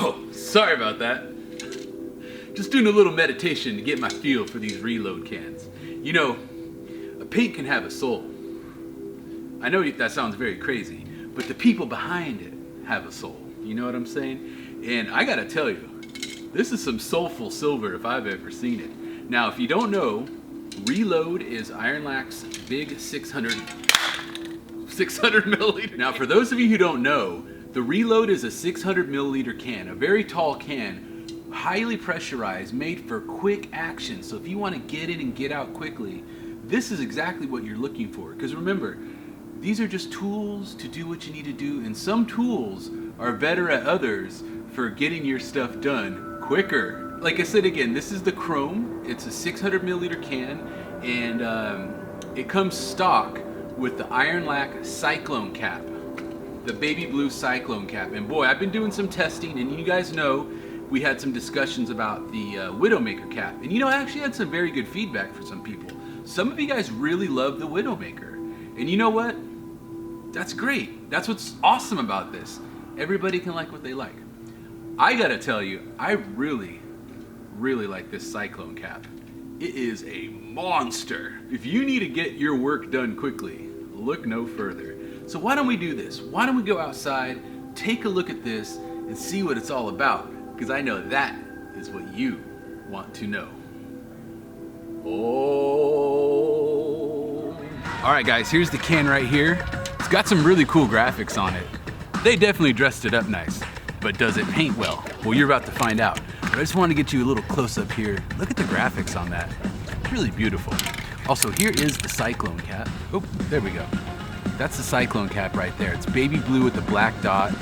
Oh, sorry about that. Just doing a little meditation to get my feel for these reload cans. You know, a paint can have a soul. I know that sounds very crazy, but the people behind it have a soul. You know what I'm saying? And I gotta tell you, this is some soulful silver if I've ever seen it. Now, if you don't know, Reload is Ironlak's big 600 milliliter. Now, for those of you who don't know, the Reload is a 600 milliliter can, a very tall can, highly pressurized, made for quick action. So if you want to get in and get out quickly, this is exactly what you're looking for. Because remember, these are just tools to do what you need to do, and some tools are better at others for getting your stuff done quicker. Like I said again, this is the Chrome. It's a 600 milliliter can, and it comes stock with the Ironlak Cyclone cap, the baby blue Cyclone cap. And boy, I've been doing some testing, and you guys know we had some discussions about the Widowmaker cap. And you know, I actually had some very good feedback for some people. Some of you guys really love the Widowmaker. And you know what? That's great. That's what's awesome about this. Everybody can like what they like. I gotta tell you, I really like this Cyclone cap. It is a monster. If you need to get your work done quickly, look no further. So why don't we do this? Why don't we go outside, take a look at this, and see what it's all about? Because I know that is what you want to know. Oh. All right, guys, here's the can right here. It's got some really cool graphics on it. They definitely dressed it up nice, but does it paint well? Well, you're about to find out. But I just want to get you a little close up here. Look at the graphics on that. Really beautiful. Also, here is the Cyclone cap. Oh, there we go. That's the Cyclone cap right there. It's baby blue with the black dot.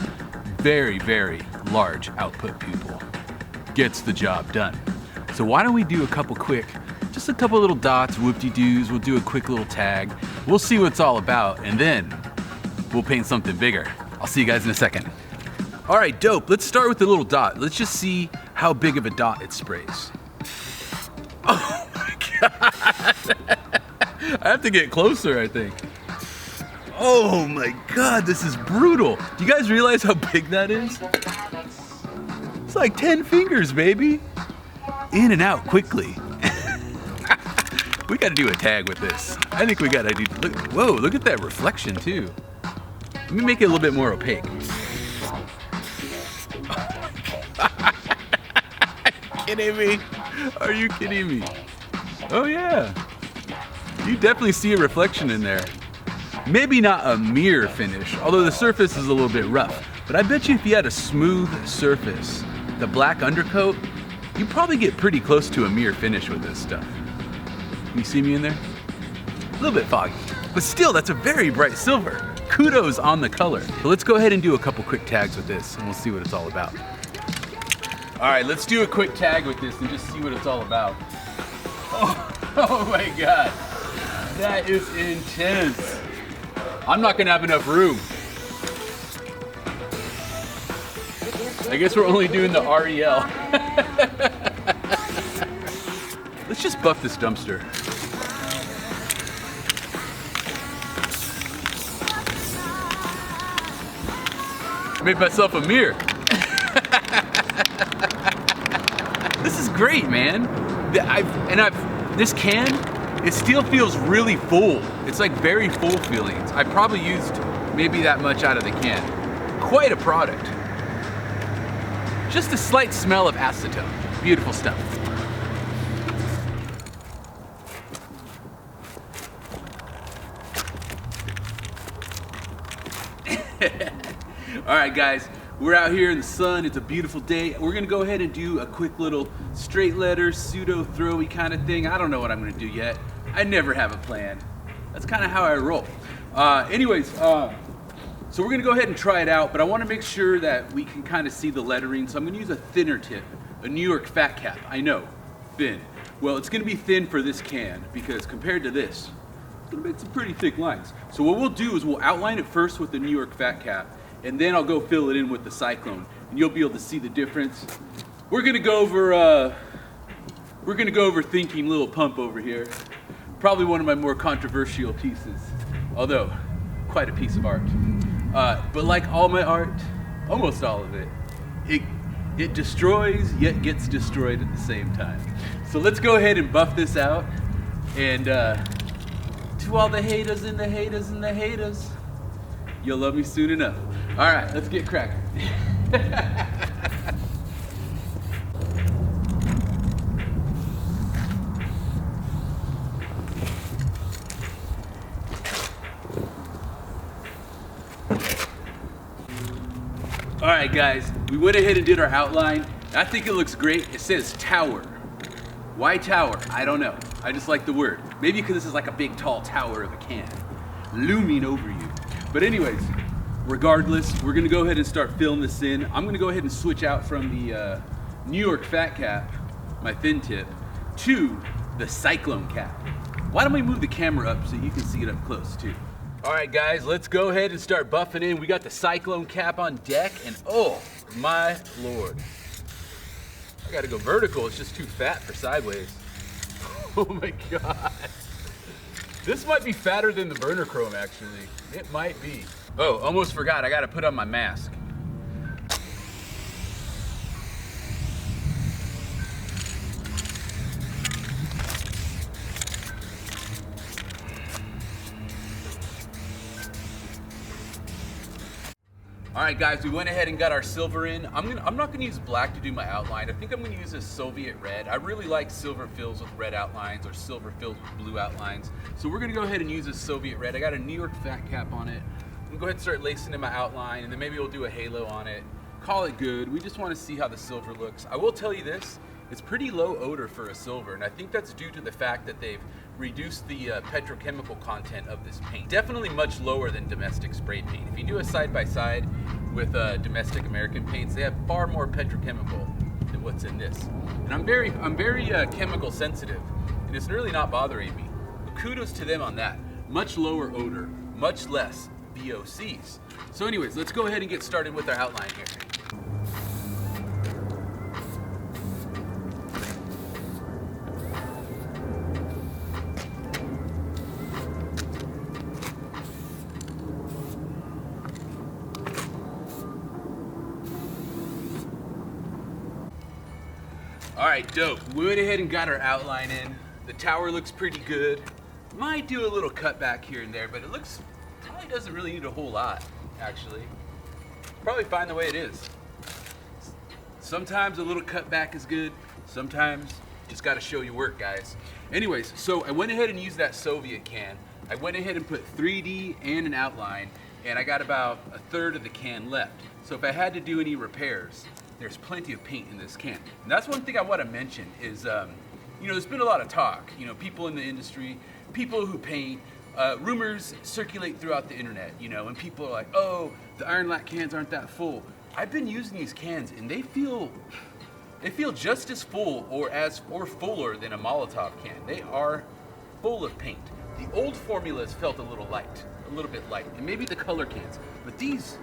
Very, very large output pupil. Gets the job done. So why don't we do a couple little dots, whoop-de-doos. We'll do a quick little tag. We'll see what it's all about, and then we'll paint something bigger. I'll see you guys in a second. All right, dope. Let's start with the little dot. Let's just see how big of a dot it sprays. Oh my God. I have to get closer, I think. Oh my God, this is brutal. Do you guys realize how big that is? It's like 10 fingers, baby. In and out quickly. We gotta do a tag with this. I think we gotta do, whoa, look at that reflection too. Let me make it a little bit more opaque. Kidding me? Are you kidding me? Oh yeah. You definitely see a reflection in there. Maybe not a mirror finish, although the surface is a little bit rough. But I bet you if you had a smooth surface, the black undercoat, you probably get pretty close to a mirror finish with this stuff. Can you see me in there? A little bit foggy, but still, that's a very bright silver. Kudos on the color. So let's go ahead and do a couple quick tags with this, and we'll see what it's all about. All right, let's do a quick tag with this and just see what it's all about. Oh my God, that is intense. I'm not gonna have enough room. I guess we're only doing the REL. Let's just buff this dumpster. I made myself a mirror. This is great, man. This can, it still feels really full. It's like very full feelings. I probably used maybe that much out of the can. Quite a product. Just a slight smell of acetone. Beautiful stuff. All right, guys, we're out here in the sun. It's a beautiful day. We're gonna go ahead and do a quick little straight letter, pseudo throwy kind of thing. I don't know what I'm gonna do yet. I never have a plan. That's kind of how I roll. So we're gonna go ahead and try it out, but I wanna make sure that we can kind of see the lettering. So I'm gonna use a thinner tip, a New York fat cap. I know, thin. Well, it's gonna be thin for this can because compared to this, it's gonna make some pretty thick lines. So what we'll do is we'll outline it first with the New York fat cap, and then I'll go fill it in with the Cyclone, and you'll be able to see the difference. We're gonna go over Thinking Little Pump over here. Probably one of my more controversial pieces, although quite a piece of art. But like all my art, almost all of it, It destroys, yet gets destroyed at the same time. So let's go ahead and buff this out. And to all the haters and the haters and the haters, you'll love me soon enough. All right, let's get cracking. All right, guys, we went ahead and did our outline. I think it looks great. It says tower. Why tower? I don't know. I just like the word. Maybe because this is like a big, tall tower of a can looming over you. But anyways, regardless, we're gonna go ahead and start filling this in. I'm gonna go ahead and switch out from the New York Fat Cap, my thin tip, to the Cyclone cap. Why don't we move the camera up so you can see it up close too? All right, guys, let's go ahead and start buffing in. We got the Cyclone cap on deck, and oh my Lord. I gotta go vertical, it's just too fat for sideways. Oh my God. This might be fatter than the burner chrome, actually. It might be. Oh, almost forgot, I gotta put on my mask. All right, guys, we went ahead and got our silver in. I'm not gonna use black to do my outline. I think I'm gonna use a Soviet red. I really like silver fills with red outlines or silver fills with blue outlines. So we're gonna go ahead and use a Soviet red. I got a New York Fat Cap on it. I'm gonna go ahead and start lacing in my outline, and then maybe we'll do a halo on it. Call it good. We just wanna see how the silver looks. I will tell you this, it's pretty low odor for a silver, and I think that's due to the fact that they've reduced the petrochemical content of this paint. Definitely much lower than domestic spray paint. If you do a side-by-side with domestic American paints, they have far more petrochemical than what's in this. And I'm very chemical sensitive, and it's really not bothering me. But kudos to them on that. Much lower odor, much less VOCs. So anyways, let's go ahead and get started with our outline here. All right, dope. We went ahead and got our outline in. The tower looks pretty good. Might do a little cutback here and there, but it looks, probably doesn't really need a whole lot, actually. Probably fine the way it is. Sometimes a little cutback is good. Sometimes just gotta show your work, guys. Anyways, so I went ahead and used that Soviet can. I went ahead and put 3D and an outline, and I got about a third of the can left. So if I had to do any repairs, there's plenty of paint in this can. And that's one thing I want to mention is, you know, there's been a lot of talk, you know, people in the industry, people who paint, rumors circulate throughout the internet, you know, and people are like, oh, the Ironlak cans aren't that full. I've been using these cans and they feel just as full or fuller than a Molotov can. They are full of paint. The old formulas felt a little bit light, and maybe the color cans, but these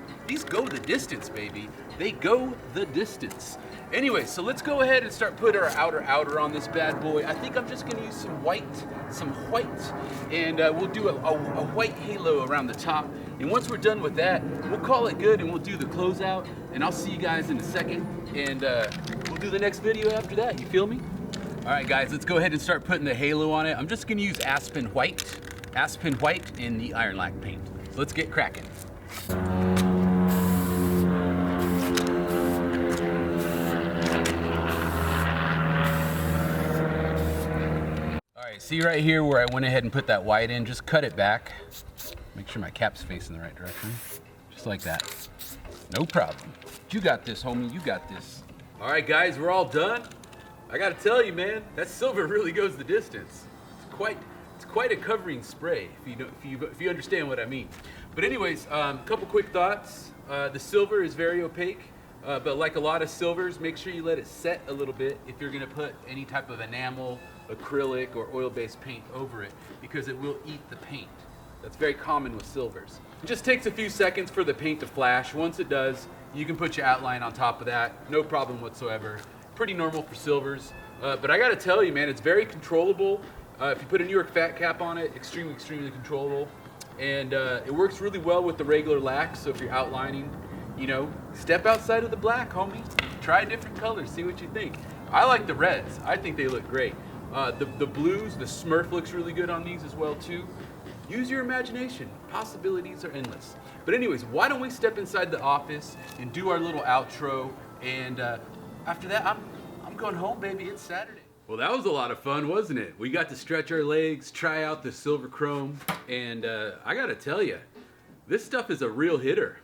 go the distance, baby. They go the distance. Anyway, so let's go ahead and start putting our outer on this bad boy. I think I'm just gonna use some white, and we'll do a white halo around the top. And once we're done with that, we'll call it good and we'll do the closeout, and I'll see you guys in a second, and we'll do the next video after that, you feel me? All right, guys, let's go ahead and start putting the halo on it. I'm just gonna use Aspen White in the Ironlak paint. So let's get cracking. All right, see right here where I went ahead and put that white in, just cut it back. Make sure my cap's facing the right direction. Just like that. No problem. You got this, homie, you got this. All right, guys, we're all done. I gotta tell you, man, that silver really goes the distance. It's quite a covering spray, if you understand what I mean. But anyways, couple quick thoughts. The silver is very opaque, but like a lot of silvers, make sure you let it set a little bit if you're gonna put any type of enamel, acrylic, or oil-based paint over it, because it will eat the paint. That's very common with silvers. It just takes a few seconds for the paint to flash. Once it does, you can put your outline on top of that, no problem whatsoever. Pretty normal for silvers, but I gotta tell you, man, it's very controllable. If you put a New York Fat Cap on it, extremely controllable. And it works really well with the regular lac, so if you're outlining, you know, step outside of the black, homie. Try different colors, see what you think. I like the reds. I think they look great. The blues, the Smurf looks really good on these as well too. Use your imagination. Possibilities are endless. But anyways, why don't we step inside the office and do our little outro? And after that, I'm going home, baby. It's Saturday. Well, that was a lot of fun, wasn't it? We got to stretch our legs, try out the silver chrome, and I gotta tell you, this stuff is a real hitter.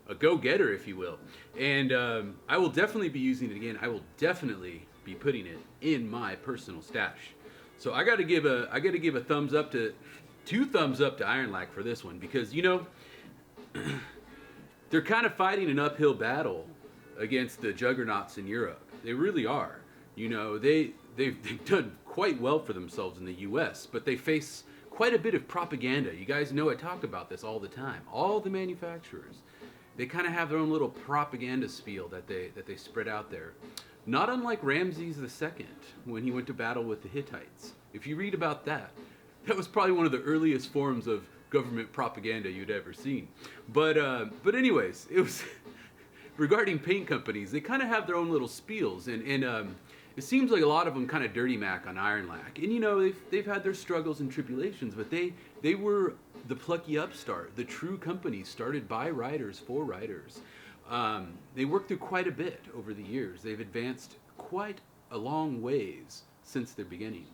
A go-getter, if you will. And I will definitely be using it again. I will definitely be putting it in my personal stash. So I gotta give a thumbs up to, 2 thumbs up to Ironlak for this one, because you know they're kind of fighting an uphill battle against the juggernauts in Europe. They really are. You know, they've done quite well for themselves in the U.S., but they face quite a bit of propaganda. You guys know I talk about this all the time. All the manufacturers, they kind of have their own little propaganda spiel that they spread out there. Not unlike Ramses II when he went to battle with the Hittites. If you read about that, that was probably one of the earliest forms of government propaganda you'd ever seen. But anyways, it was regarding paint companies. They kind of have their own little spiels, and it seems like a lot of them kind of dirty mac on Ironlak. And you know, they've had their struggles and tribulations, but they were the plucky upstart, the true company started by writers for writers. They worked through quite a bit over the years. They've advanced quite a long ways since their beginning.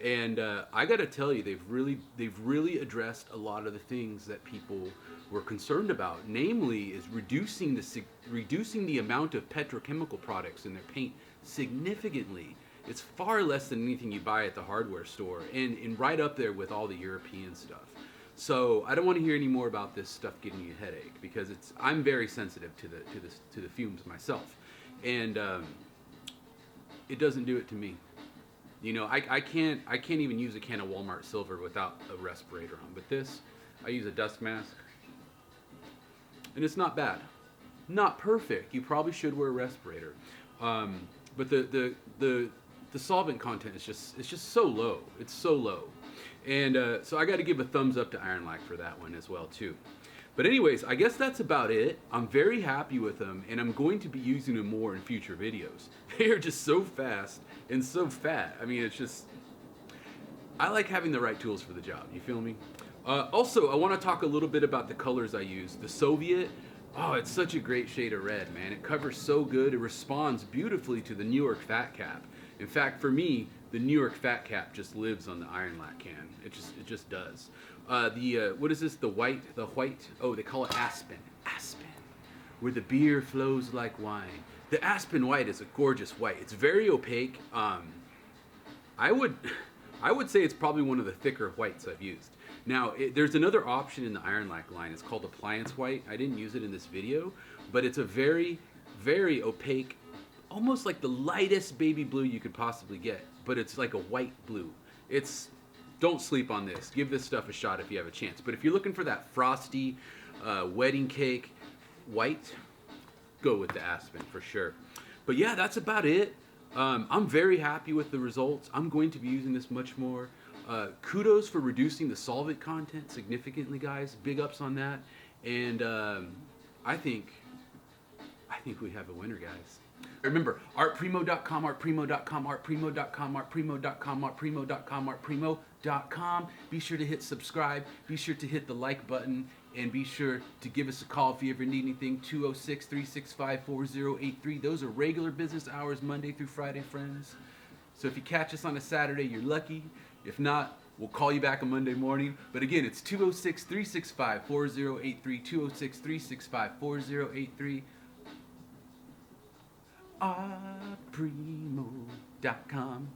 And I got to tell you, they've really addressed a lot of the things that people were concerned about. Namely, is reducing the amount of petrochemical products in their paint significantly. It's far less than anything you buy at the hardware store, and right up there with all the European stuff. So I don't want to hear any more about this stuff giving you a headache, because I'm very sensitive to the fumes myself, and it doesn't do it to me. You know, I can't even use a can of Walmart Silver without a respirator on. But this, I use a dust mask, and it's not bad, not perfect. You probably should wear a respirator, but the solvent content is just so low. It's so low, and so I got to give a thumbs up to Ironlak for that one as well too. But anyways, I guess that's about it. I'm very happy with them, and I'm going to be using them more in future videos. They are just so fast and so fat. I mean, it's just, I like having the right tools for the job. You feel me? Also, I want to talk a little bit about the colors I use. The Soviet, oh, it's such a great shade of red, man. It covers so good. It responds beautifully to the New York Fat Cap. In fact, for me, the New York Fat Cap just lives on the Ironlak can. It just does. What is this? The white, oh, they call it Aspen. Aspen, where the beer flows like wine. The Aspen white is a gorgeous white. It's very opaque. I would say it's probably one of the thicker whites I've used. Now, there's another option in the Ironlak line. It's called appliance white. I didn't use it in this video, but it's a very, very opaque, almost like the lightest baby blue you could possibly get, but it's like a white blue. Don't sleep on this. Give this stuff a shot if you have a chance. But if you're looking for that frosty, wedding cake white, go with the Aspen for sure. But yeah, that's about it. I'm very happy with the results. I'm going to be using this much more. Kudos for reducing the solvent content significantly, guys. Big ups on that. And I think we have a winner, guys. Remember, artprimo.com, artprimo.com, artprimo.com, artprimo.com, artprimo.com, artprimo.com. Be sure to hit subscribe. Be sure to hit the like button. And be sure to give us a call if you ever need anything, 206-365-4083. Those are regular business hours, Monday through Friday, friends. So if you catch us on a Saturday, you're lucky. If not, we'll call you back on Monday morning. But again, it's 206-365-4083, 206-365-4083. artprimo.com.